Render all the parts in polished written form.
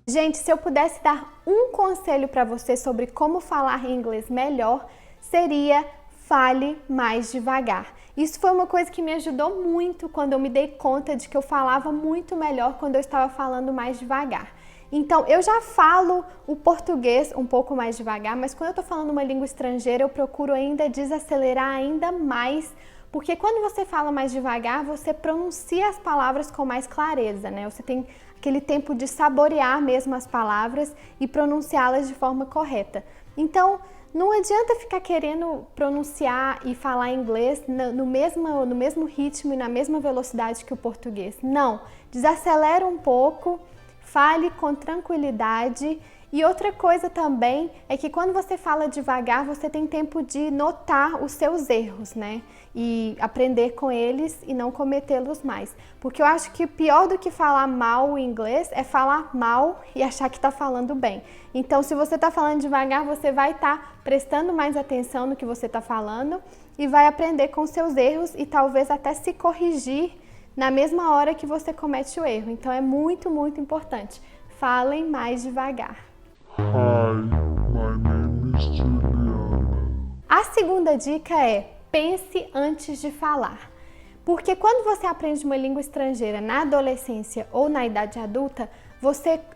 Gente, se eu pudesse dar um conselho para você sobre como falar inglês melhor, seria fale mais devagar. Isso foi uma coisa que me ajudou muito quando eu me dei conta de que eu falava muito melhor quando eu estava falando mais devagar. Então, eu já falo o português um pouco mais devagar, mas quando eu estou falando uma língua estrangeira, eu procuro ainda desacelerar ainda mais, porque quando você fala mais devagar, você pronuncia as palavras com mais clareza, né? Você tem aquele tempo de saborear mesmo as palavras e pronunciá-las de forma correta. Então, não adianta ficar querendo pronunciar e falar inglês no mesmo ritmo e na mesma velocidade que o português. Não, desacelera um pouco, fale com tranquilidade. E outra coisa também é que quando você fala devagar, você tem tempo de notar os seus erros, né? E aprender com eles e não cometê-los mais. Porque eu acho que pior do que falar mal o inglês é falar mal e achar que está falando bem. Então, se você está falando devagar, você vai estar prestando mais atenção no que você está falando e vai aprender com seus erros e talvez até se corrigir na mesma hora que você comete o erro. Então, é muito, muito importante. Falem mais devagar. Hi, my name is Juliana. A segunda dica é: pense antes de falar. Porque quando você aprende uma língua estrangeira na adolescência ou na idade adulta,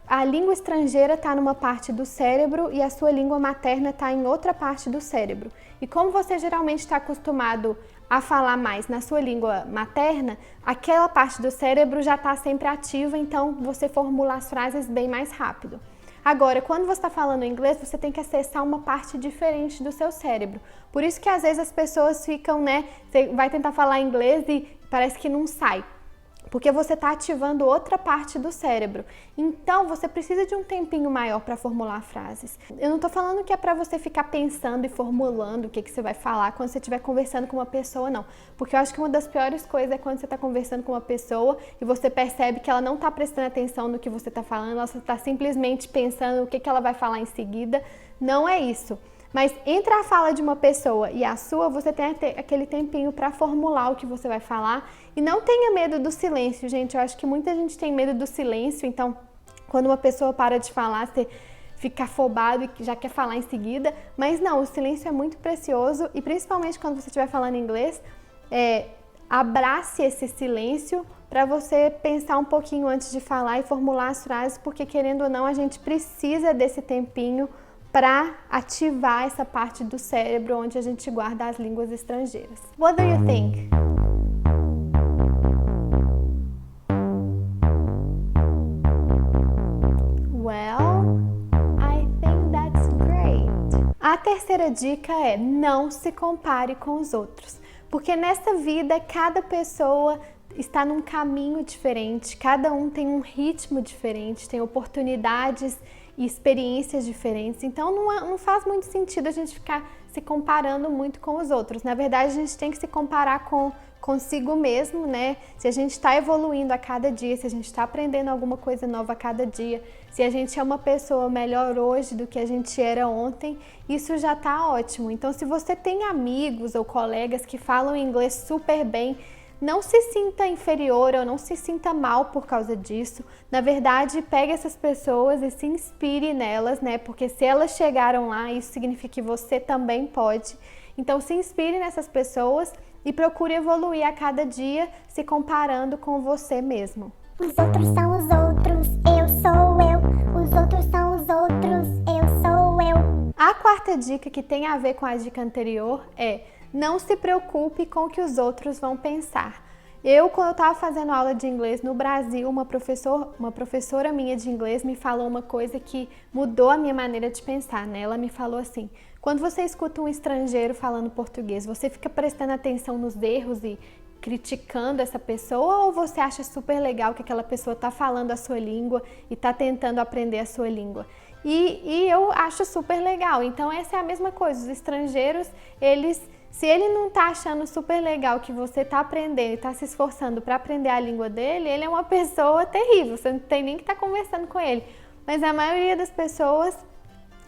a língua estrangeira está numa parte do cérebro e a sua língua materna está em outra parte do cérebro. E como você geralmente está acostumado a falar mais na sua língua materna, aquela parte do cérebro já está sempre ativa, então você formula as frases bem mais rápido. Agora, quando você está falando inglês, você tem que acessar uma parte diferente do seu cérebro. Por isso que às vezes as pessoas ficam, né? Você vai tentar falar inglês e parece que não sai. Porque você está ativando outra parte do cérebro. Então, você precisa de um tempinho maior para formular frases. Eu não estou falando que é para você ficar pensando e formulando o que você vai falar quando você estiver conversando com uma pessoa, não. Porque eu acho que uma das piores coisas é quando você está conversando com uma pessoa e você percebe que ela não está prestando atenção no que você está falando, ela está simplesmente pensando o que ela vai falar em seguida. Não é isso. Mas entre a fala de uma pessoa e a sua, você tem aquele tempinho para formular o que você vai falar. E não tenha medo do silêncio, gente. Eu acho que muita gente tem medo do silêncio. Então, quando uma pessoa para de falar, você fica afobado e já quer falar em seguida. Mas não, o silêncio é muito precioso. E principalmente quando você estiver falando inglês, abrace esse silêncio para você pensar um pouquinho antes de falar e formular as frases. Porque, querendo ou não, a gente precisa desse tempinho para ativar essa parte do cérebro onde a gente guarda as línguas estrangeiras. What do you think? Well, I think that's great. A terceira dica é: não se compare com os outros. Porque nessa vida, cada pessoa está num caminho diferente, cada um tem um ritmo diferente, tem oportunidades e experiências diferentes, então não faz muito sentido a gente ficar se comparando muito com os outros. Na verdade, a gente tem que se comparar consigo mesmo, né? Se a gente está evoluindo a cada dia, se a gente está aprendendo alguma coisa nova a cada dia, se a gente é uma pessoa melhor hoje do que a gente era ontem, isso já está ótimo. Então, se você tem amigos ou colegas que falam inglês super bem, não se sinta inferior ou não se sinta mal por causa disso. Na verdade, pegue essas pessoas e se inspire nelas, né? Porque se elas chegaram lá, isso significa que você também pode. Então, se inspire nessas pessoas e procure evoluir a cada dia, se comparando com você mesmo. Os outros são os outros, eu sou eu. Os outros são os outros, eu sou eu. A quarta dica, que tem a ver com a dica anterior, é: não se preocupe com o que os outros vão pensar. Quando eu estava fazendo aula de inglês no Brasil, uma professora minha de inglês me falou uma coisa que mudou a minha maneira de pensar, né? Ela me falou assim: quando você escuta um estrangeiro falando português, você fica prestando atenção nos erros e criticando essa pessoa, ou você acha super legal que aquela pessoa está falando a sua língua e está tentando aprender a sua língua? E eu acho super legal. Então essa é a mesma coisa. Os estrangeiros, se ele não está achando super legal que você está aprendendo e está se esforçando para aprender a língua dele, ele é uma pessoa terrível, você não tem nem que estar conversando com ele. Mas a maioria das pessoas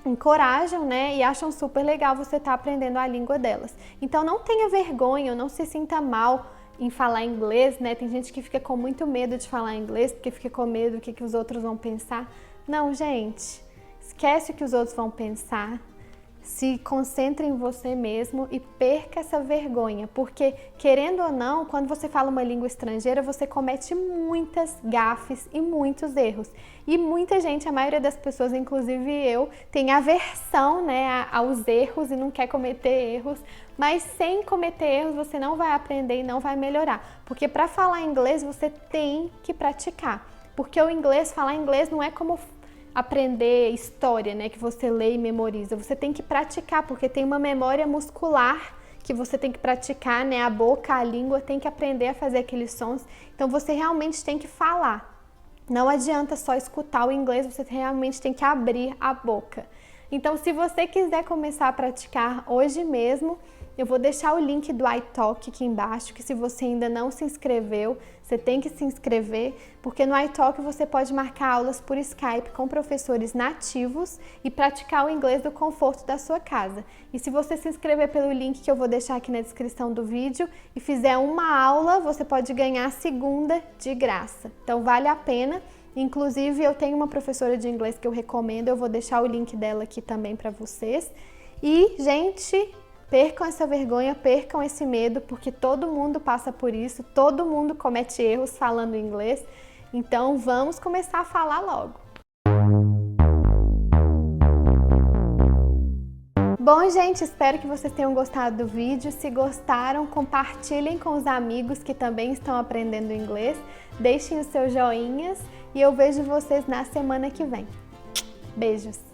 encorajam, né, e acham super legal você estar aprendendo a língua delas. Então não tenha vergonha, não se sinta mal em falar inglês, né? Tem gente que fica com muito medo de falar inglês porque fica com medo do que os outros vão pensar. Não, gente, esquece o que os outros vão pensar. Se concentre em você mesmo e perca essa vergonha, porque, querendo ou não, quando você fala uma língua estrangeira, você comete muitas gafes e muitos erros. E muita gente, a maioria das pessoas, inclusive eu, tem aversão, né, aos erros e não quer cometer erros, mas sem cometer erros você não vai aprender e não vai melhorar. Porque para falar inglês você tem que praticar, porque o inglês, falar inglês não é como aprender história, né, que você lê e memoriza. Você tem que praticar, porque tem uma memória muscular que você tem que praticar, né, a boca, a língua, tem que aprender a fazer aqueles sons. Então você realmente tem que falar. Não adianta só escutar o inglês, você realmente tem que abrir a boca. Então, se você quiser começar a praticar hoje mesmo, eu vou deixar o link do iTalk aqui embaixo, que se você ainda não se inscreveu, você tem que se inscrever, porque no iTalk você pode marcar aulas por Skype com professores nativos e praticar o inglês do conforto da sua casa. E se você se inscrever pelo link que eu vou deixar aqui na descrição do vídeo e fizer uma aula, você pode ganhar a segunda de graça. Então vale a pena. Inclusive eu tenho uma professora de inglês que eu recomendo, eu vou deixar o link dela aqui também para vocês. E, gente, percam essa vergonha, percam esse medo, porque todo mundo passa por isso, todo mundo comete erros falando inglês. Então vamos começar a falar logo. Bom, gente, espero que vocês tenham gostado do vídeo. Se gostaram, compartilhem com os amigos que também estão aprendendo inglês. Deixem os seus joinhas e eu vejo vocês na semana que vem. Beijos!